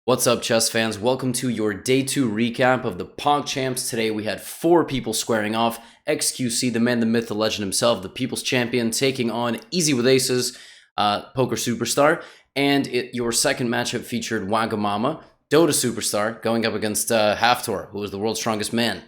What's up, chess fans? Welcome to your day 2 recap of the PogChamps. Today we had 4 people squaring off. xQc, the man, the myth, the legend himself, the people's champion, taking on Easy with Aces, poker superstar. And your second matchup featured Wagamama, Dota superstar, going up against Haftor, who was the world's strongest man.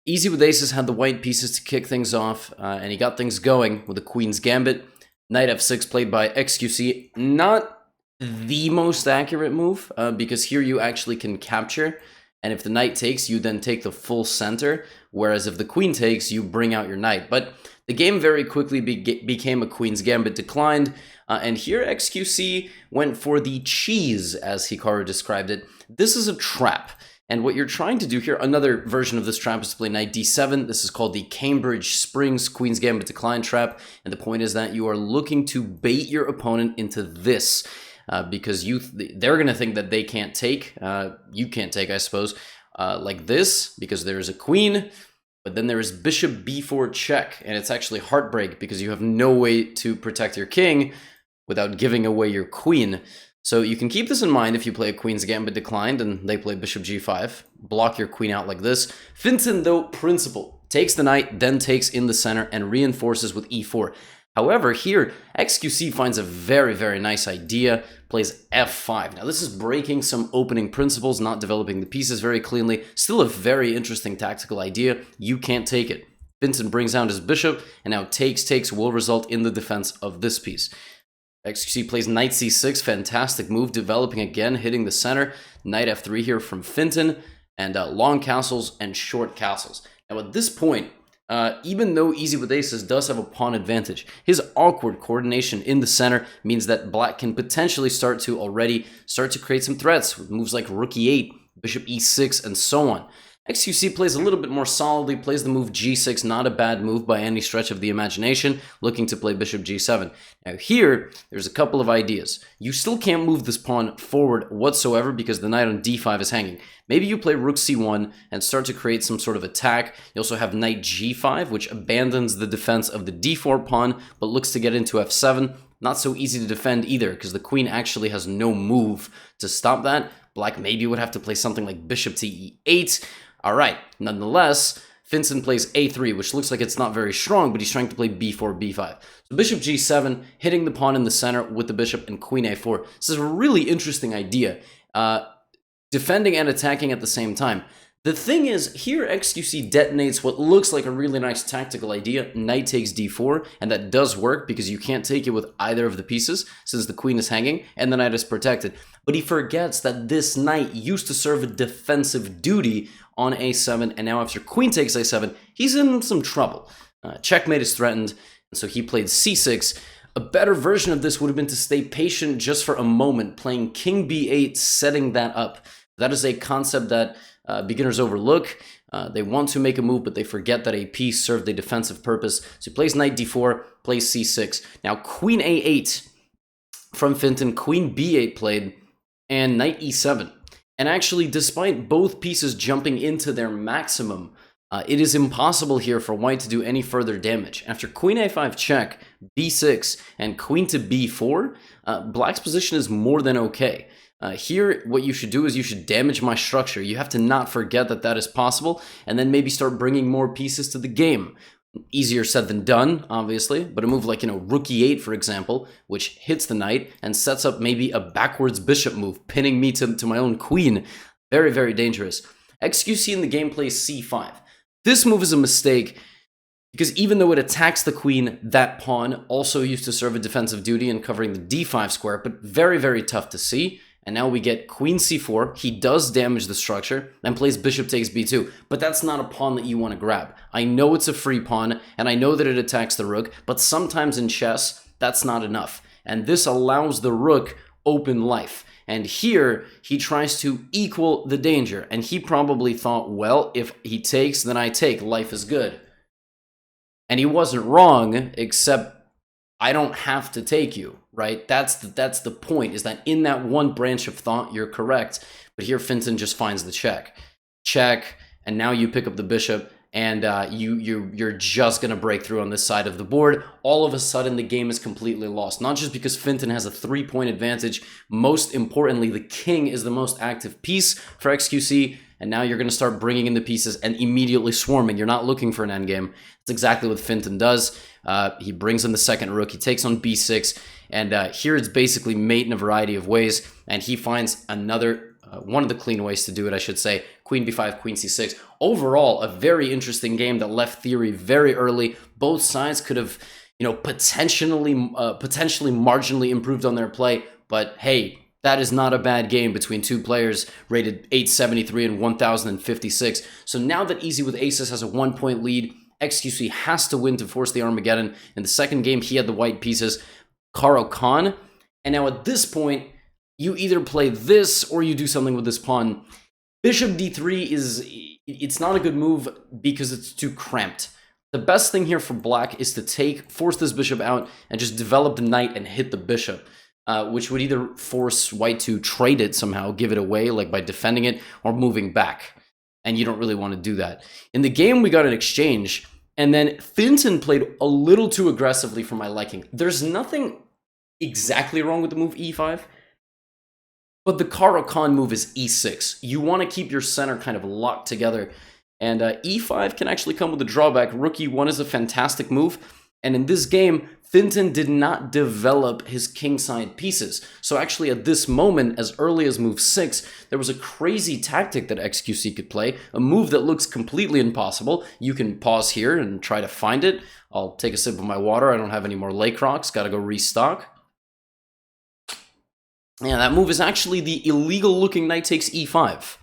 Easy with Aces had the white pieces to kick things off, and he got things going with the Queen's Gambit. Knight f6 played by xQc. Not the most accurate move, because here you actually can capture, and if the knight takes, you then take the full center, whereas if the queen takes, you bring out your knight. But the game very quickly became a Queen's Gambit declined, and here xQc went for the cheese, as Hikaru described it. This is a trap. And what you're trying to do here, another version of this trap is to play knight d7. This is called the Cambridge Springs Queen's Gambit decline trap. And the point is that you are looking to bait your opponent into this. Because they're going to think that they can't take, you can't take, I suppose, like this, because there is a queen, but then there is bishop b4 check, and it's actually heartbreak because you have no way to protect your king without giving away your queen. So you can keep this in mind if you play a Queen's Gambit declined and they play bishop g5, block your queen out like this. Finton, though, principle, takes the knight, then takes in the center and reinforces with e4. However, here, xQc finds a very, very nice idea, plays f5. Now, this is breaking some opening principles, not developing the pieces very cleanly. Still a very interesting tactical idea. You can't take it. Vincent brings out his bishop, and now takes will result in the defense of this piece. xQc plays knight c6, fantastic move, developing again, hitting the center. Knight f3 here from Finton, and long castles and short castles. Now, at this point, even though Easy with Aces does have a pawn advantage, his awkward coordination in the center means that black can potentially start to create some threats with moves like rook e8, bishop e6, and so on. xQc plays a little bit more solidly, plays the move g6, not a bad move by any stretch of the imagination, looking to play bishop g7. Now here, there's a couple of ideas. You still can't move this pawn forward whatsoever because the knight on d5 is hanging. Maybe you play rook c1 and start to create some sort of attack. You also have knight g5, which abandons the defense of the d4 pawn, but looks to get into f7. Not so easy to defend either, because the queen actually has no move to stop that. Black maybe would have to play something like bishop to e8. All right, nonetheless, Finson plays a3, which looks like it's not very strong, but he's trying to play b4, b5. So bishop g7, hitting the pawn in the center with the bishop, and queen a4. This is a really interesting idea, defending and attacking at the same time. The thing is, here xQc detonates what looks like a really nice tactical idea. Knight takes d4, and that does work because you can't take it with either of the pieces since the queen is hanging and the knight is protected. But he forgets that this knight used to serve a defensive duty on a7, and now after queen takes a7, he's in some trouble. Checkmate is threatened, and so he played c6. A better version of this would have been to stay patient just for a moment, playing king b8, setting that up. That is a concept that beginners overlook. They want to make a move, but they forget that a piece served a defensive purpose. So he plays knight d4, plays c6. Now queen a8 from Finton, queen b8 played, and knight e7. And actually, despite both pieces jumping into their maximum, it is impossible here for white to do any further damage. After queen a5 check, b6, and queen to b4, black's position is more than okay. Here, what you should do is you should damage my structure. You have to not forget that that is possible, and then maybe start bringing more pieces to the game. Easier said than done, obviously, but a move like, rook e8, for example, which hits the knight and sets up maybe a backwards bishop move, pinning me to my own queen. Very, very dangerous. xQc in the game plays c5. This move is a mistake because even though it attacks the queen, that pawn also used to serve a defensive duty in covering the d5 square, but very, very tough to see. And now we get queen c4. He does damage the structure and plays bishop takes b2. But that's not a pawn that you want to grab. I know it's a free pawn, and I know that it attacks the rook, but sometimes in chess, that's not enough. And this allows the rook open life. And here, he tries to equal the danger. And he probably thought, well, if he takes, then I take. Life is good. And he wasn't wrong, except I don't have to take you, right? That's the point, is that in that one branch of thought, you're correct. But here, Finton just finds the check. Check, and now you pick up the bishop, and you're just gonna break through on this side of the board. All of a sudden, the game is completely lost. Not just because Fintan has a 3-point advantage. Most importantly, the king is the most active piece for xQc, and now you're gonna start bringing in the pieces and immediately swarming. You're not looking for an endgame. That's exactly what Fintan does. He brings in the second rook. He takes on b6, and here it's basically mate in a variety of ways, and he finds another. One of the clean ways to do it, I should say. Queen b5, queen c6. Overall, a very interesting game that left theory very early. Both sides could have, potentially marginally improved on their play. But hey, that is not a bad game between two players rated 873 and 1056. So now that Easy with Aces has a 1-point lead, xQc has to win to force the Armageddon. In the second game, he had the white pieces, Caro Kann. And now at this point, you either play this or you do something with this pawn. Bishop d3 it's not a good move because it's too cramped. The best thing here for black is to force this bishop out and just develop the knight and hit the bishop, which would either force white to trade it somehow, give it away, like by defending it, or moving back. And you don't really want to do that. In the game, we got an exchange, and then Fintan played a little too aggressively for my liking. There's nothing exactly wrong with the move e5, but the Caro Kann move is e6. You want to keep your center kind of locked together. And e5 can actually come with a drawback. Rook e1 is a fantastic move. And in this game, Fintan did not develop his kingside pieces. So actually at this moment, as early as move 6, there was a crazy tactic that xQc could play. A move that looks completely impossible. You can pause here and try to find it. I'll take a sip of my water. I don't have any more lake rocks. Gotta go restock. Yeah, that move is actually the illegal-looking knight takes e5.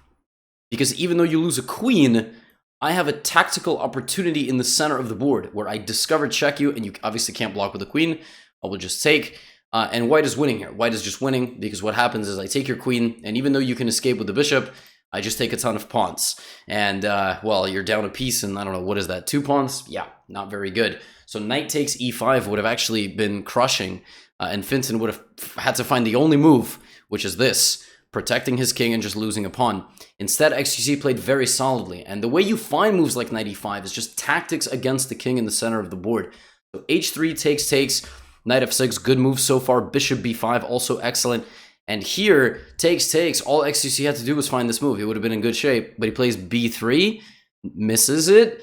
Because even though you lose a queen, I have a tactical opportunity in the center of the board where I discover check you, and you obviously can't block with a queen. I will just take, and white is winning here. White is just winning because what happens is I take your queen, and even though you can escape with the bishop, I just take a ton of pawns. And, well, you're down a piece, and I don't know, what is that, 2 pawns? Yeah, not very good. So knight takes e5 would have actually been crushing, and Fintan would have had to find the only move, which is this, protecting his king and just losing a pawn. Instead, xQc played very solidly, and the way you find moves like knight e5 is just tactics against the king in the center of the board. So h3 takes, knight f6, good move so far, bishop b5, also excellent. And here, takes, all xQc had to do was find this move. He would have been in good shape, but he plays b3, misses it,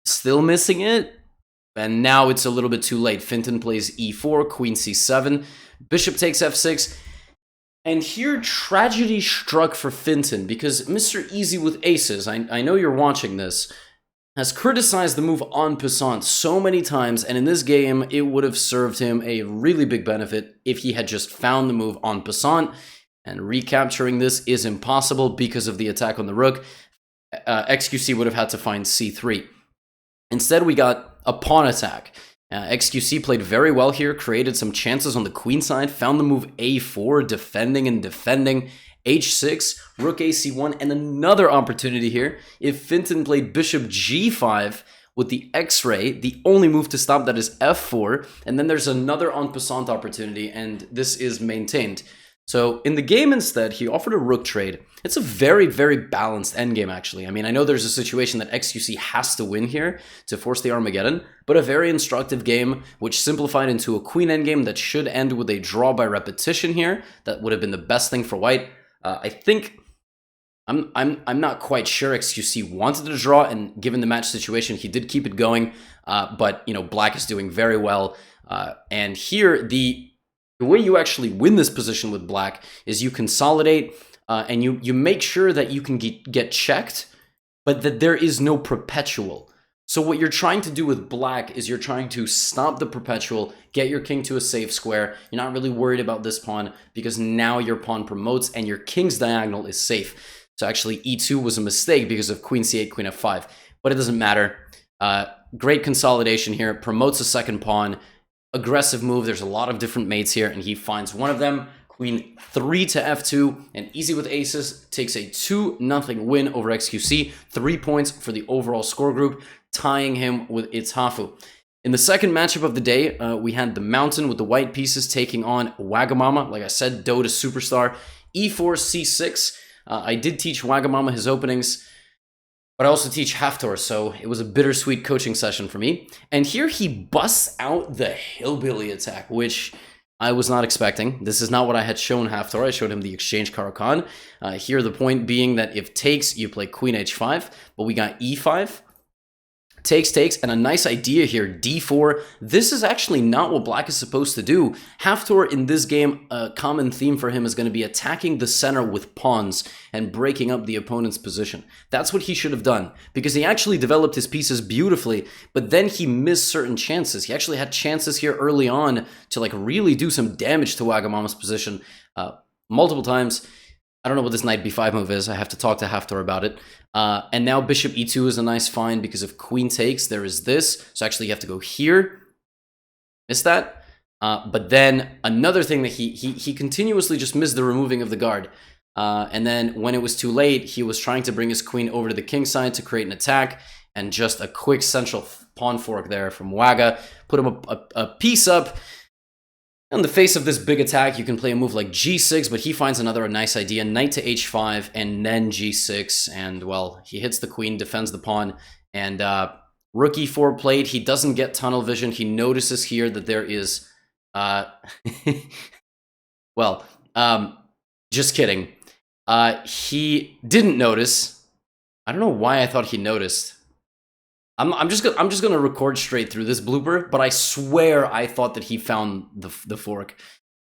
still missing it, and now it's a little bit too late. Fintan plays e4, queen c7, bishop takes f6, and here tragedy struck for Fintan because Mr. Easy with Aces, I know you're watching this, has criticized the move en passant so many times, and in this game, it would have served him a really big benefit if he had just found the move en passant, and recapturing this is impossible because of the attack on the rook. xQc would have had to find c3. Instead, we got a pawn attack. xQc played very well here, created some chances on the queen side, found the move a4, defending and defending, h6, rook ac1, and another opportunity here. If Fintan played bishop g5 with the x-ray, the only move to stop that is f4, and then there's another en passant opportunity, and this is maintained. So in the game instead, he offered a rook trade. It's a very, very balanced endgame, actually. I mean, I know there's a situation that xQc has to win here to force the Armageddon, but a very instructive game, which simplified into a queen endgame that should end with a draw by repetition here. That would have been the best thing for white. I think I'm not quite sure xQc wanted to draw, and given the match situation, he did keep it going. But black is doing very well. And here the way you actually win this position with black is you consolidate and you make sure that you can get checked, but that there is no perpetual. So what you're trying to do with black is you're trying to stop the perpetual, get your king to a safe square. You're not really worried about this pawn because now your pawn promotes and your king's diagonal is safe. So actually e2 was a mistake because of queen c8, queen f5, but it doesn't matter. Great consolidation here, promotes a second pawn. Aggressive move. There's a lot of different mates here, and he finds one of them. Queen 3 to f2, and Easy with Aces takes a 2-0 win over xQc. 3 points for the overall score group, tying him with Ithafu. In the second matchup of the day, we had the Mountain with the white pieces taking on Wagamama. Like I said, Dota superstar. e4, c6. I did teach Wagamama his openings. but I also teach Haftor, so it was a bittersweet coaching session for me. And here he busts out the hillbilly attack, which I was not expecting. This is not what I had shown Haftor. I showed him the exchange Caro-Kann. Here the point being that if takes, you play queen h5, but we got e5. Takes, and a nice idea here, d4. This is actually not what black is supposed to do. Haftor in this game, a common theme for him is going to be attacking the center with pawns and breaking up the opponent's position. That's what he should have done, because he actually developed his pieces beautifully, but then he missed certain chances. He actually had chances here early on to like really do some damage to Wagamama's position multiple times. I don't know what this knight b5 move is. I have to talk to Haftor about it. And now bishop e2 is a nice find because if queen takes, there is this. So actually you have to go here. Missed that. But then another thing that he continuously just missed the removing of the guard. And then when it was too late, he was trying to bring his queen over to the king side to create an attack. And just a quick central pawn fork there from Waga. Put him a piece up. In the face of this big attack, you can play a move like g6, but he finds another nice idea. Knight to h5, and then g6. And, well, he hits the queen, defends the pawn. And rook e4 played. He doesn't get tunnel vision. He notices here that there is... well, just kidding. He didn't notice. I don't know why I thought he noticed. I'm just gonna record straight through this blooper, but I swear I thought that he found the fork.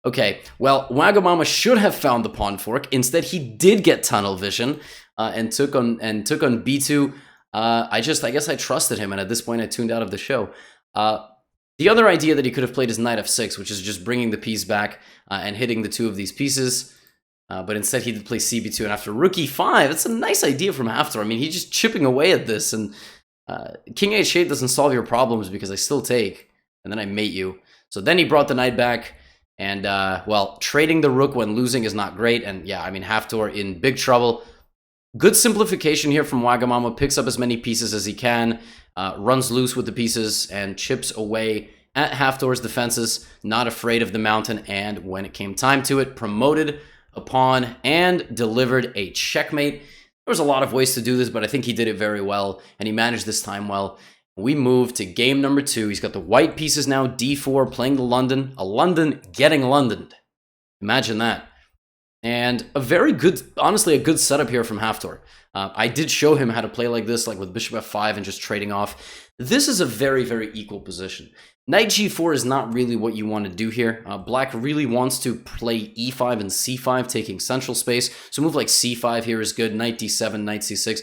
Okay, well, Wagamama should have found the pawn fork. Instead, he did get tunnel vision and took on b2. I guess I trusted him, and at this point, I tuned out of the show. The other idea that he could have played is knight f6, which is just bringing the piece back and hitting the two of these pieces. But instead, he did play cb2, and after rook e5, it's a nice idea from Haftor. I mean, he's just chipping away at this, and king h8 doesn't solve your problems because I still take, and then I mate you. So then he brought the knight back, and, well, trading the rook when losing is not great, and yeah, I mean, Haftor in big trouble. Good simplification here from Wagamama, picks up as many pieces as he can, runs loose with the pieces, and chips away at Haftor's defenses, not afraid of the mountain, and when it came time to it, promoted a pawn and delivered a checkmate. There was a lot of ways to do this, but I think he did it very well, and he managed this time well. We move to game number 2. He's got the white pieces now, d4, playing the London. A London getting Londoned. Imagine that. And a very good, honestly, a good setup here from Haftor. I did show him how to play like this, like with bishop f5 and just trading off. This is a very, very equal position. Knight g4 is not really what you want to do here. Black really wants to play e5 and c5, taking central space. So a move like c5 here is good. Knight d7, knight c6.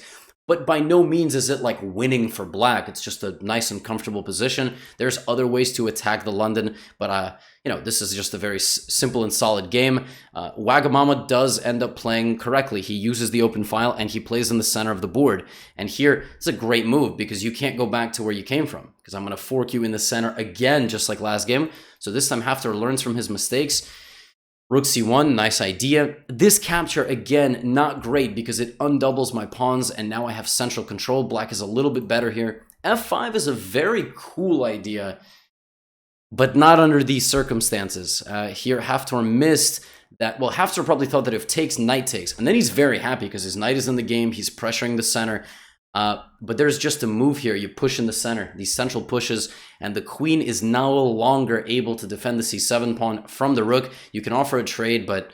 But by no means is it like winning for black. It's just a nice and comfortable position. There's other ways to attack the London, but you know, this is just a very simple and solid game. Wagamama does end up playing correctly. He uses the open file and he plays in the center of the board. And here, it's a great move because you can't go back to where you came from, because I'm going to fork you in the center again, just like last game. So this time Haftor learns from his mistakes. Rook c1, nice idea. This capture, again, not great because it undoubles my pawns, and now I have central control. Black is a little bit better here. f5 is a very cool idea, but not under these circumstances. Here, Haftor missed that. Well, Haftor probably thought that if takes, knight takes, and then he's very happy because his knight is in the game. He's pressuring the center. But there's just a move here. You push in the center, these central pushes, and the queen is no longer able to defend the c7 pawn from the rook. You can offer a trade, but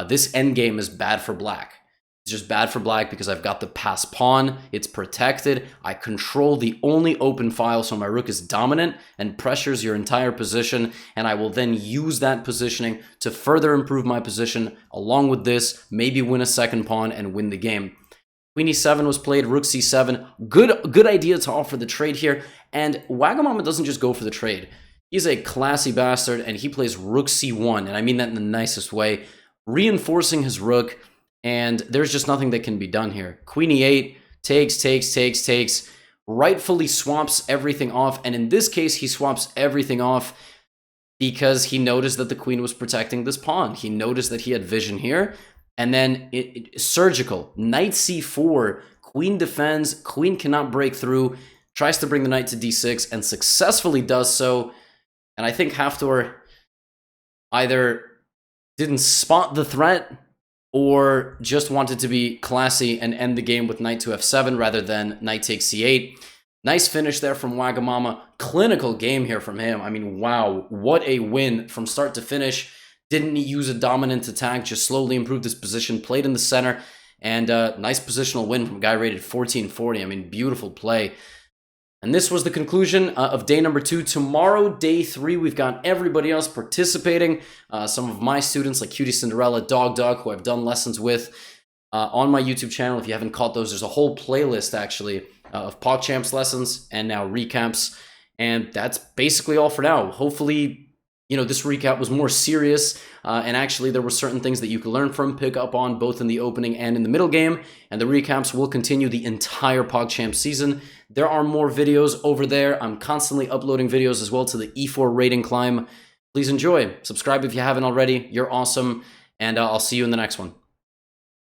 this endgame is bad for black. It's just bad for black because I've got the pass pawn. It's protected. I control the only open file, so my rook is dominant and pressures your entire position, and I will then use that positioning to further improve my position. Along with this, maybe win a second pawn and win the game. Queen e7 was played, rook c7. Good idea to offer the trade here. And Wagamama doesn't just go for the trade. He's a classy bastard, and he plays rook c1, and I mean that in the nicest way, reinforcing his rook, and there's just nothing that can be done here. Queen e8, takes, rightfully swaps everything off, and in this case, he swaps everything off because he noticed that the queen was protecting this pawn. He noticed that he had vision here. And then surgical, knight c4, queen defends, queen cannot break through, tries to bring the knight to d6 and successfully does so. And I think Haftor either didn't spot the threat or just wanted to be classy and end the game with knight to f7 rather than knight takes c8. Nice finish there from Wagamama. Clinical game here from him. I mean, wow, what a win from start to finish. Didn't use a dominant attack, just slowly improved his position, played in the center, and nice positional win from a guy rated 1440. I mean, beautiful play. And this was the conclusion of day number 2. Tomorrow, day 3, we've got everybody else participating. Some of my students like Cutie Cinderella, Dog, who I've done lessons with on my YouTube channel. If you haven't caught those, there's a whole playlist actually of PogChamps lessons and now recaps. And that's basically all for now. Hopefully, you know, this recap was more serious, and actually there were certain things that you could learn from, pick up on both in the opening and in the middle game, and the recaps will continue the entire PogChamps season. There are more videos over there. I'm constantly uploading videos as well to the E4 rating climb. Please enjoy. Subscribe if you haven't already. You're awesome, and I'll see you in the next one.